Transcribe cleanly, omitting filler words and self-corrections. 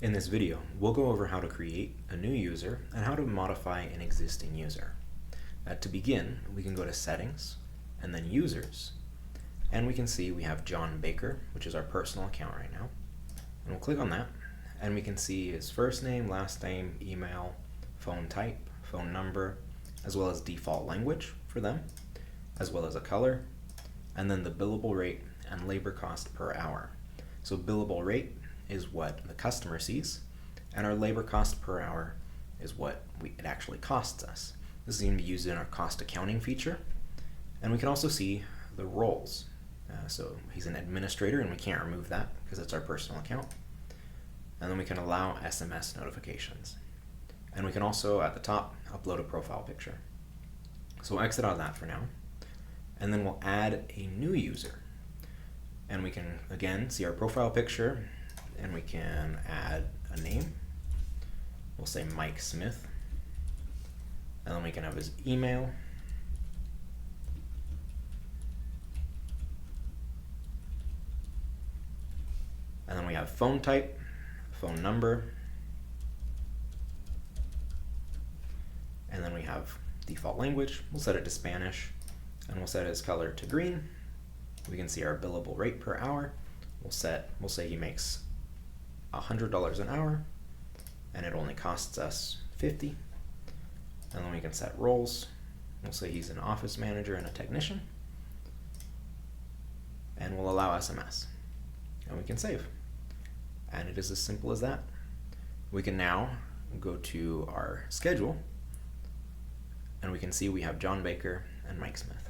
In this video, we'll go over how to create a new user and how to modify an existing user. To begin, we can go to Settings and then Users, and we can see we have John Baker, which is our personal account right now. And we'll click on that, and we can see his first name, last name, email, phone type, phone number, as well as default language for them, as well as a color, and then the billable rate and labor cost per hour. So billable rate is what the customer sees, and our labor cost per hour is what it actually costs us. This is going to be used in our cost accounting feature, and we can also see the roles. So he's an administrator, and we can't remove that because it's our personal account. And then we can allow SMS notifications. And we can also, at the top, upload a profile picture. So we'll exit out of that for now, and then we'll add a new user. And we can, again, see our profile picture, and we can add a name. We'll say Mike Smith, and then we can have his email, and then we have phone type, phone number, and then we have default language. We'll set it to Spanish, and we'll set his color to green. We can see our billable rate per hour. We'll say he makes $100 an hour, and it only costs us $50. And then we can set roles. We'll say he's an office manager and a technician, and we'll allow SMS, and we can save. And it is as simple as that. We can now go to our schedule, and we can see we have John Baker and Mike Smith.